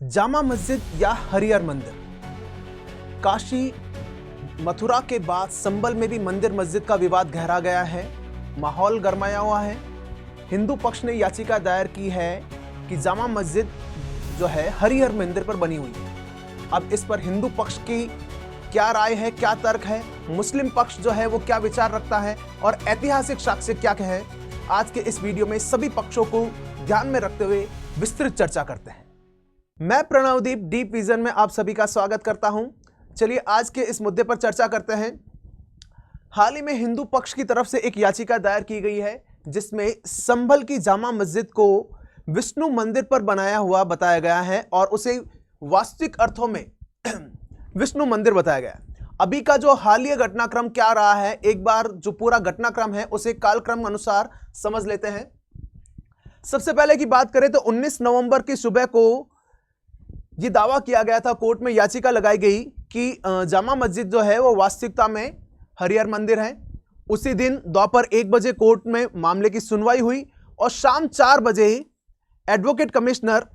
जामा मस्जिद या हरिहर मंदिर। काशी मथुरा के बाद संभल में भी मंदिर मस्जिद का विवाद गहरा गया है, माहौल गरमाया हुआ है। हिंदू पक्ष ने याचिका दायर की है कि जामा मस्जिद जो है हरिहर मंदिर पर बनी हुई है। अब इस पर हिंदू पक्ष की क्या राय है, क्या तर्क है, मुस्लिम पक्ष जो है वो क्या विचार रखता है और ऐतिहासिक साक्ष्य क्या है, आज के इस वीडियो में सभी पक्षों को ध्यान में रखते हुए विस्तृत चर्चा करते हैं। मैं प्रणवदीप डीप विजन में आप सभी का स्वागत करता हूं। चलिए आज के इस मुद्दे पर चर्चा करते हैं। हाल ही में हिंदू पक्ष की तरफ से एक याचिका दायर की गई है जिसमें संभल की जामा मस्जिद को विष्णु मंदिर पर बनाया हुआ बताया गया है और उसे वास्तविक अर्थों में विष्णु मंदिर बताया गया है। अभी का जो हालिया घटनाक्रम क्या रहा है, एक बार जो पूरा घटनाक्रम है उसे कालक्रम अनुसार समझ लेते हैं। सबसे पहले की बात करें तो 19 नवंबर की सुबह को यह दावा किया गया था, कोर्ट में याचिका लगाई गई कि जामा मस्जिद जो है वो वास्तविकता में हरिहर मंदिर है। उसी दिन दोपहर 1 बजे कोर्ट में मामले की सुनवाई हुई और शाम 4 बजे एडवोकेट कमिश्नर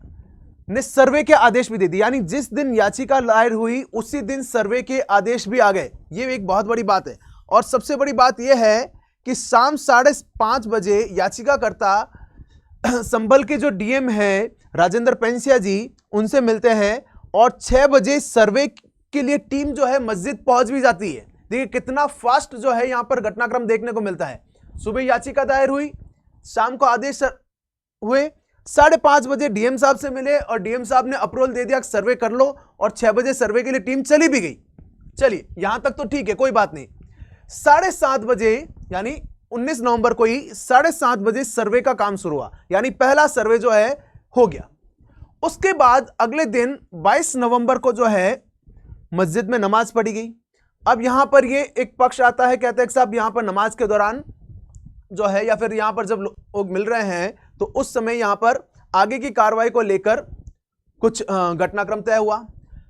ने सर्वे के आदेश भी दे दिए। यानी जिस दिन याचिका दायर हुई उसी दिन सर्वे के आदेश भी आ गए। ये एक बहुत बड़ी बात है। और सबसे बड़ी बात यह है कि शाम 5:30 बजे याचिकाकर्ता संभल के जो डीएम है राजेंद्र पेंसिया जी, उनसे मिलते हैं और 6 बजे सर्वे के लिए टीम जो है मस्जिद पहुंच भी जाती है। देखिए कितना फास्ट जो है यहां पर घटनाक्रम देखने को मिलता है। सुबह याचिका दायर हुई, शाम को आदेश हुए, 5:30 बजे डीएम साहब से मिले और डीएम साहब ने अप्रूवल दे दिया, सर्वे कर लो, और 6 बजे सर्वे के लिए टीम चली भी गई। चलिए यहां तक तो ठीक है, कोई बात नहीं। 7:30 बजे यानी 19 नवंबर को ही 7:30 बजे सर्वे का काम शुरू हुआ, यानी पहला सर्वे जो है हो गया। उसके बाद अगले दिन 22 नवंबर को जो है मस्जिद में नमाज पढ़ी गई। अब यहां पर ये एक पक्ष आता है, कहते हैं कि साहब यहां पर नमाज के दौरान जो है या फिर यहां पर जब लोग मिल रहे हैं तो उस समय यहां पर आगे की कार्रवाई को लेकर कुछ घटनाक्रम तय हुआ।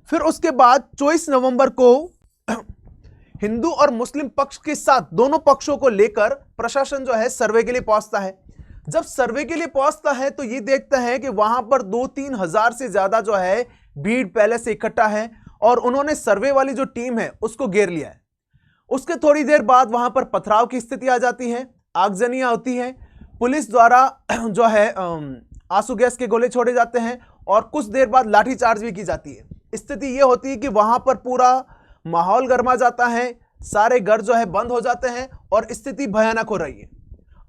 फिर उसके बाद 24 नवंबर को हिंदू और मुस्लिम पक्ष के साथ दोनों पक्षों को लेकर प्रशासन जो है सर्वे के लिए पहुंचता है। जब सर्वे के लिए पहुंचता है तो ये देखता है कि वहां पर 2-3 हजार से ज्यादा जो है भीड़ पहले से इकट्ठा है और उन्होंने सर्वे वाली जो टीम है उसको घेर लिया है। उसके थोड़ी देर बाद वहां पर पथराव की स्थिति आ जाती है, आगजनियां होती है, पुलिस द्वारा जो है आंसू गैस के गोले छोड़े जाते हैं और कुछ देर बाद लाठीचार्ज भी की जाती है। स्थिति यह होती है कि वहां पर पूरा माहौल गर्मा जाता है, सारे घर जो है बंद हो जाते हैं और स्थिति भयानक हो रही है।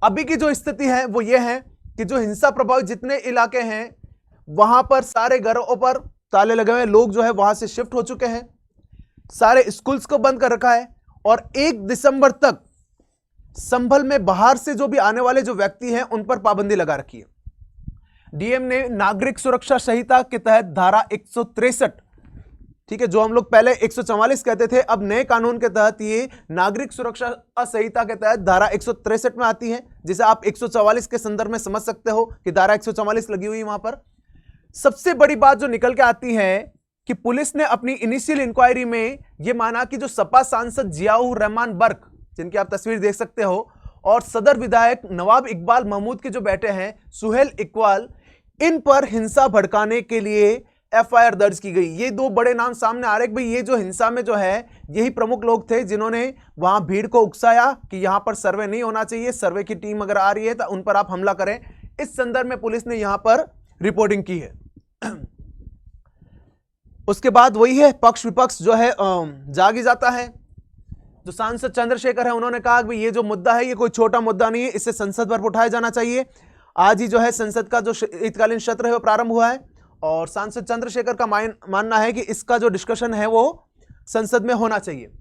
अभी की जो स्थिति है वो ये है कि जो हिंसा प्रभावित जितने इलाके हैं वहां पर सारे घरों पर ताले लगे हुए, लोग जो है वहां से शिफ्ट हो चुके हैं, सारे स्कूल्स को बंद कर रखा है और 1 दिसंबर तक संभल में बाहर से जो भी आने वाले जो व्यक्ति हैं उन पर पाबंदी लगा रखी है। डीएम ने नागरिक सुरक्षा संहिता के तहत धारा 163, ठीक है, जो हम लोग पहले 144 कहते थे, अब नए कानून के तहत ये नागरिक सुरक्षा संहिता के तहत धारा 163 में आती है, जिसे आप 144 के संदर्भ में समझ सकते हो कि धारा 144 लगी हुई वहां पर। सबसे बड़ी बात जो निकल के आती है कि पुलिस ने अपनी इनिशियल इंक्वायरी में यह माना कि जो सपा सांसद जियाउर रहमान बर्क, जिनकी आप तस्वीर देख सकते हो, और सदर विधायक नवाब इकबाल महमूद के जो बेटे हैं सुहेल इकबाल, इन पर हिंसा भड़काने के लिए एफआईआर दर्ज की गई। ये 2 बड़े नाम सामने आ रहे हैं। भाई ये जो हिंसा में जो है यही प्रमुख लोग थे जिन्होंने वहां भीड़ को उकसाया कि यहां पर सर्वे नहीं होना चाहिए, सर्वे की टीम अगर आ रही है तो उन पर आप हमला करें। इस संदर्भ में पुलिस ने यहां पर रिपोर्टिंग की है। उसके बाद वही है, पक्ष विपक्ष जो है जाग ही जाता है। जो सांसद चंद्रशेखर है उन्होंने कहा कि ये जो मुद्दा है ये कोई छोटा मुद्दा नहीं है, इसे संसद पर उठाया जाना चाहिए। आज ही जो है संसद का जो शीतकालीन सत्र है वो प्रारंभ हुआ है और सांसद चंद्रशेखर का मानना है कि इसका जो डिस्कशन है वो संसद में होना चाहिए।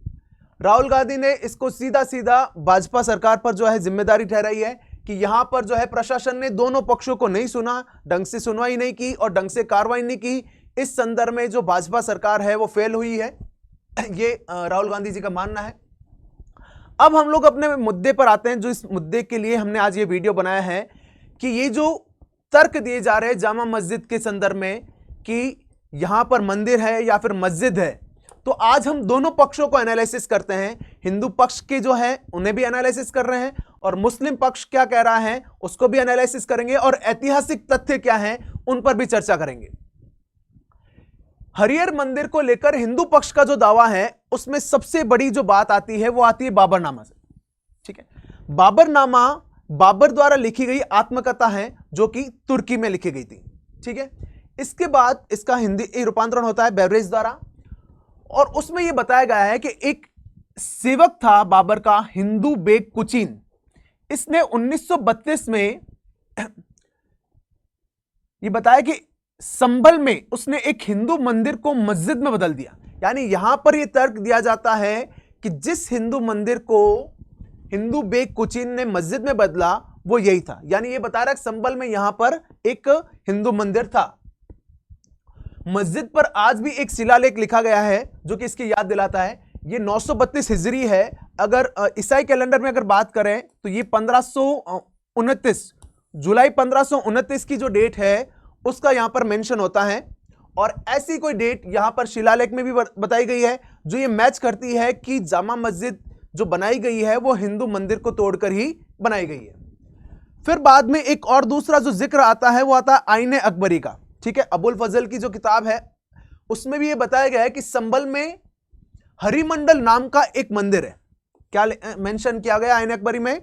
राहुल गांधी ने इसको सीधा सीधा भाजपा सरकार पर जो है जिम्मेदारी ठहराई है कि यहां पर जो है प्रशासन ने दोनों पक्षों को नहीं सुना, ढंग से सुनवाई नहीं की और ढंग से कार्रवाई नहीं की। इस संदर्भ में जो भाजपा सरकार है वो फेल हुई है, ये राहुल गांधी जी का मानना है। अब हम लोग अपने मुद्दे पर आते हैं, जो इस मुद्दे के लिए हमने आज ये वीडियो बनाया है कि ये जो तर्क दिए जा रहे हैं जामा मस्जिद के संदर्भ में कि यहां पर मंदिर है या फिर मस्जिद है, तो आज हम दोनों पक्षों को एनालिसिस करते हैं। हिंदू पक्ष के जो है उन्हें भी एनालिसिस कर रहे हैं और मुस्लिम पक्ष क्या कह रहा है उसको भी एनालिसिस करेंगे और ऐतिहासिक तथ्य क्या है उन पर भी चर्चा करेंगे। हरिहर मंदिर को लेकर हिंदू पक्ष का जो दावा है उसमें सबसे बड़ी जो बात आती है वो आती है बाबरनामा से। ठीक है, बाबरनामा बाबर द्वारा लिखी गई आत्मकथा है जो कि तुर्की में लिखी गई थी। ठीक है, इसके बाद इसका हिंदी रूपांतरण होता है बेवरेज द्वारा, और उसमें यह बताया गया है कि एक सेवक था बाबर का, हिंदू बेग कुचिन। इसने 1932 में यह बताया कि संभल में उसने एक हिंदू मंदिर को मस्जिद में बदल दिया। यानी यहां पर यह तर्क दिया जाता है कि जिस हिंदू मंदिर को हिंदू बेग कुचिन ने मस्जिद में बदला वो यही था। यानी यह बता रहा है संभल में यहां पर एक हिंदू मंदिर था। मस्जिद पर आज भी एक शिलालेख लिखा गया है जो कि इसकी याद दिलाता है। ये 932 हिजरी है। अगर ईसाई कैलेंडर में अगर बात करें तो ये 1529 जुलाई 1529 की जो डेट है उसका यहां पर मेंशन होता है, और ऐसी कोई डेट यहां पर शिलालेख में भी बताई गई है जो ये मैच करती है कि जामा मस्जिद जो बनाई गई है वो हिंदू मंदिर को तोड़कर ही बनाई गई है। फिर बाद में एक और दूसरा जो जिक्र आता है वो आता है आईने अकबरी का। ठीक है, अबुल फजल की जो किताब है उसमें भी ये बताया गया है कि संभल में हरिमंडल नाम का एक मंदिर है। क्या मेंशन किया गया आईने अकबरी में?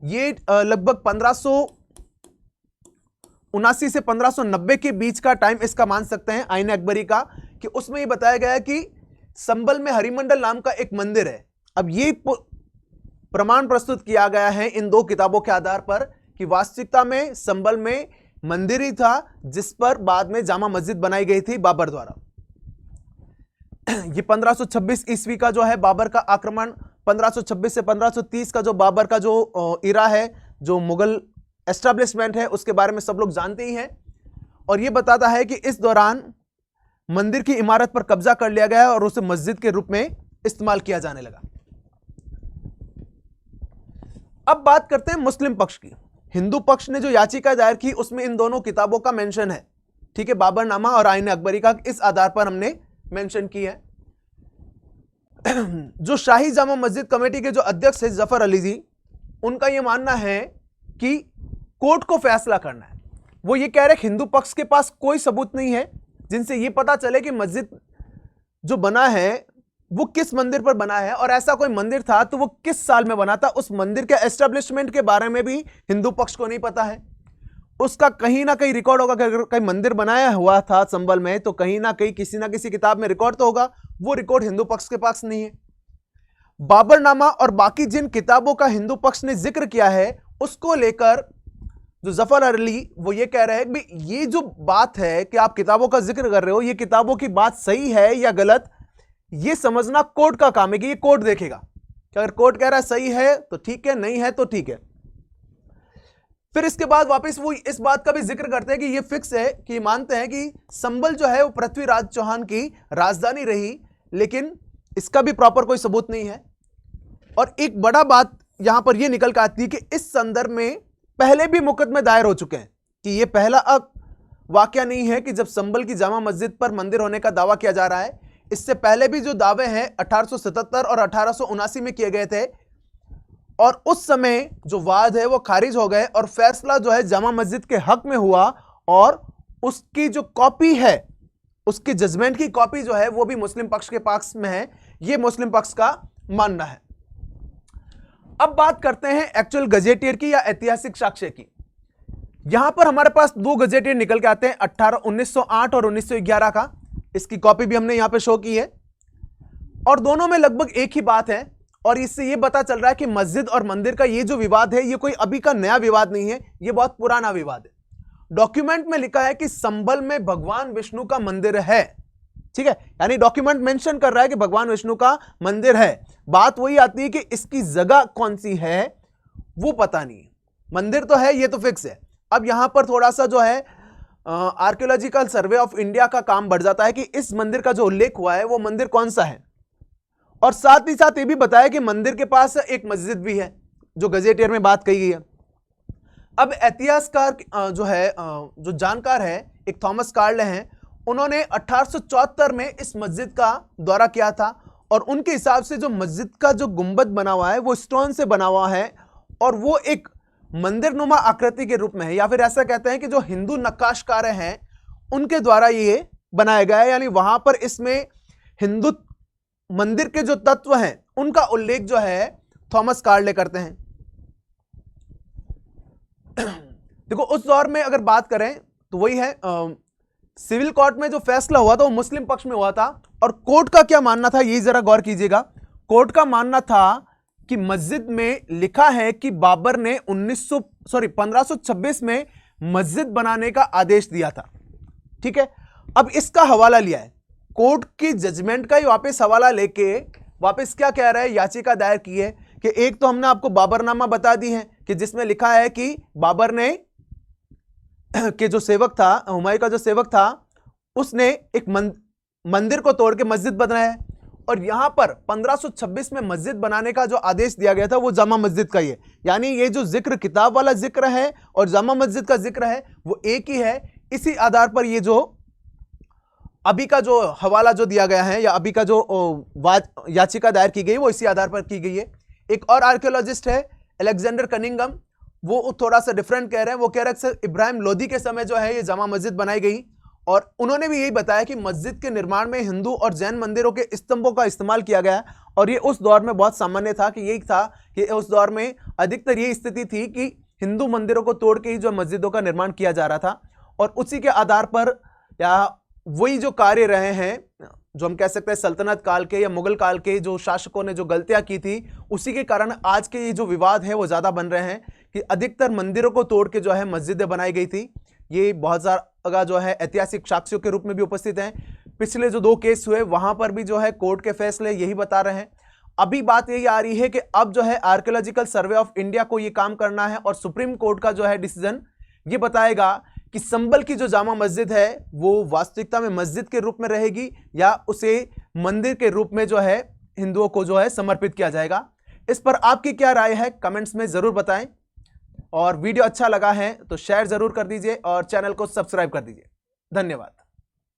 ये लगभग 1579 से 1590 के बीच का टाइम इसका मान सकते हैं आईने अकबरी का, कि उसमें ये बताया गया है कि संभल में हरिमंडल नाम का एक मंदिर है। अब ये प्रमाण प्रस्तुत किया गया है इन दो किताबों के आधार पर कि वास्तविकता में संभल में मंदिर ही था जिस पर बाद में जामा मस्जिद बनाई गई थी बाबर द्वारा। ये 1526 ईस्वी का जो है बाबर का आक्रमण, 1526 से 1530 का जो बाबर का जो इरा है, जो मुगल एस्टेब्लिशमेंट है, उसके बारे में सब लोग जानते ही हैं। और ये बताता है कि इस दौरान मंदिर की इमारत पर कब्जा कर लिया गया और उसे मस्जिद के रूप में इस्तेमाल किया जाने लगा। अब बात करते हैं मुस्लिम पक्ष की। हिंदू पक्ष ने जो याचिका दायर की उसमें इन दोनों किताबों का मेंशन है। ठीक है, बाबरनामा और आईने अकबरी का इस आधार पर हमने मेंशन की है। जो शाही जामा मस्जिद कमेटी के जो अध्यक्ष है जफर अली जी, उनका यह मानना है कि कोर्ट को फैसला करना है। वो ये कह रहे हिंदू पक्ष के पास कोई सबूत नहीं है जिनसे ये पता चले कि मस्जिद जो बना है वो किस मंदिर पर बना है, और ऐसा कोई मंदिर था तो वो किस साल में बना था। उस मंदिर के एस्टेब्लिशमेंट के बारे में भी हिंदू पक्ष को नहीं पता है। उसका कहीं ना कहीं रिकॉर्ड होगा कि अगर कहीं मंदिर बनाया हुआ था संभल में तो कहीं ना कहीं किसी ना किसी किताब में रिकॉर्ड तो होगा। वो रिकॉर्ड हिंदू पक्ष के पास नहीं है। बाबरनामा और बाकी जिन किताबों का हिंदू पक्ष ने जिक्र किया है उसको लेकर जो जफर अली वो ये कह रहे हैं कि ये जो बात है कि आप किताबों का जिक्र कर रहे हो, ये किताबों की बात सही है या गलत, ये समझना कोर्ट का काम है कि ये कोर्ट देखेगा कि अगर कोर्ट कह रहा है सही है तो ठीक है, नहीं है तो ठीक है। फिर इसके बाद वापस वो इस बात का भी जिक्र करते हैं कि ये फिक्स है कि मानते हैं कि संभल जो है वो पृथ्वीराज चौहान की राजधानी रही, लेकिन इसका भी प्रॉपर कोई सबूत नहीं है। और एक बड़ा बात यहां पर यह निकल कर आती है कि इस संदर्भ में पहले भी मुकदमे दायर हो चुके हैं, कि यह पहला अब वाकया नहीं है कि जब संभल की जामा मस्जिद पर मंदिर होने का दावा किया जा रहा है। इससे पहले भी जो दावे हैं 1877 और 1879 में किए गए थे, और उस समय जो वाद है वो खारिज हो गए और फैसला जो है जामा मस्जिद के हक में हुआ, और उसकी जो कॉपी है, उसकी जजमेंट की कॉपी जो है वो भी मुस्लिम पक्ष के पास में है। ये मुस्लिम पक्ष का मानना है। अब बात करते हैं एक्चुअल गजेटियर की या ऐतिहासिक साक्ष्य की। यहां पर हमारे पास दो गजेटियर निकल के आते हैं, 1908 और 1911 का। इसकी कॉपी भी हमने यहां पे शो की है, और दोनों में लगभग एक ही बात है। और इससे यह पता चल रहा है कि मस्जिद और मंदिर का ये जो विवाद है ये कोई अभी का नया विवाद नहीं है, ये बहुत पुराना विवाद है। डॉक्यूमेंट में लिखा है कि संभल में भगवान विष्णु का मंदिर है। ठीक है, यानी डॉक्यूमेंट मेंशन कर रहा है कि भगवान विष्णु का मंदिर है। बात वही आती है कि इसकी जगह कौन सी है वो पता नहीं है। मंदिर तो है, ये तो फिक्स है। अब यहां पर थोड़ा सा जो है आर्कियोलॉजिकल सर्वे ऑफ इंडिया का काम बढ़ जाता है कि इस मंदिर का जो उल्लेख हुआ है वो मंदिर कौन सा है, और साथ ही साथ ये भी बताया कि मंदिर के पास एक मस्जिद भी है जो गजेटियर में बात कही गई है। अब इतिहासकार जो है जो जानकार है, एक थॉमस कार्ले हैं, उन्होंने 1874 में इस मस्जिद का दौरा किया था, और उनके हिसाब से जो मस्जिद का जो गुंबद बना हुआ है वो स्टोन से बना हुआ है, और वो एक मंदिरनुमा आकृति के रूप में है, या फिर ऐसा कहते हैं कि जो हिंदू नक्काशकार हैं उनके द्वारा ये बनाया गया है, यानी वहां पर इसमें हिंदू मंदिर के जो तत्व हैं उनका उल्लेख जो है थॉमस कार्ले करते हैं। देखो उस दौर में अगर बात करें तो वही है, सिविल कोर्ट में जो फैसला हुआ था वो मुस्लिम पक्ष में हुआ था, और कोर्ट का क्या मानना था यही जरा गौर कीजिएगा। कोर्ट का मानना था कि मस्जिद में लिखा है कि बाबर ने 1526 में मस्जिद बनाने का आदेश दिया था। ठीक है, अब इसका हवाला लिया है कोर्ट की जजमेंट का ही, वापस हवाला लेके वापस क्या कह रहा है, याचिका दायर की है कि एक तो हमने आपको बाबरनामा बता दी है कि जिसमें लिखा है कि बाबर ने के जो सेवक था, हुमायूं का जो सेवक था, उसने एक मंदिर को तोड़ के मस्जिद बनाया है, और यहां पर 1526 में मस्जिद बनाने का जो आदेश दिया गया था वो जामा मस्जिद का ही है। यानी ये जो जिक्र किताब वाला जिक्र है और जामा मस्जिद का जिक्र है वो एक ही है। इसी आधार पर ये जो अभी का जो हवाला जो दिया गया है या अभी का जो याचिका दायर की गई वो इसी आधार पर की गई है। एक और आर्कियोलॉजिस्ट है अलेक्जेंडर कनिंगम, वो थोड़ा सा डिफरेंट कह रहे हैं। वो कह रहे हैं इब्राहिम लोदी के समय जो है ये जामा मस्जिद बनाई गई, और उन्होंने भी यही बताया कि मस्जिद के निर्माण में हिंदू और जैन मंदिरों के स्तंभों का इस्तेमाल किया गया, और ये उस दौर में बहुत सामान्य था कि यही था कि उस दौर में अधिकतर ये स्थिति थी कि हिंदू मंदिरों को तोड़ के ही जो मस्जिदों का निर्माण किया जा रहा था, और उसी के आधार पर या वही जो कार्य रहे हैं जो हम कह सकते हैं सल्तनत काल के या मुगल काल के जो शासकों ने जो गलतियां की थी, उसी के कारण आज के ये जो विवाद है वो ज़्यादा बन रहे हैं कि अधिकतर मंदिरों को तोड़ के जो है मस्जिदें बनाई गई थी। ये बहुत सारा जो है ऐतिहासिक साक्ष्यों के रूप में भी उपस्थित हैं। पिछले जो 2 केस हुए वहां पर भी जो है कोर्ट के फैसले यही बता रहे हैं। अभी बात यही आ रही है कि अब जो है आर्कियोलॉजिकल सर्वे ऑफ इंडिया को ये काम करना है, और सुप्रीम कोर्ट का जो है डिसीजन ये बताएगा कि संभल की जो जामा मस्जिद है वो वास्तविकता में मस्जिद के रूप में रहेगी या उसे मंदिर के रूप में जो है हिंदुओं को जो है समर्पित किया जाएगा। इस पर आपकी क्या राय है कमेंट्स में जरूर बताएं, और वीडियो अच्छा लगा है तो शेयर जरूर कर दीजिए और चैनल को सब्सक्राइब कर दीजिए। धन्यवाद।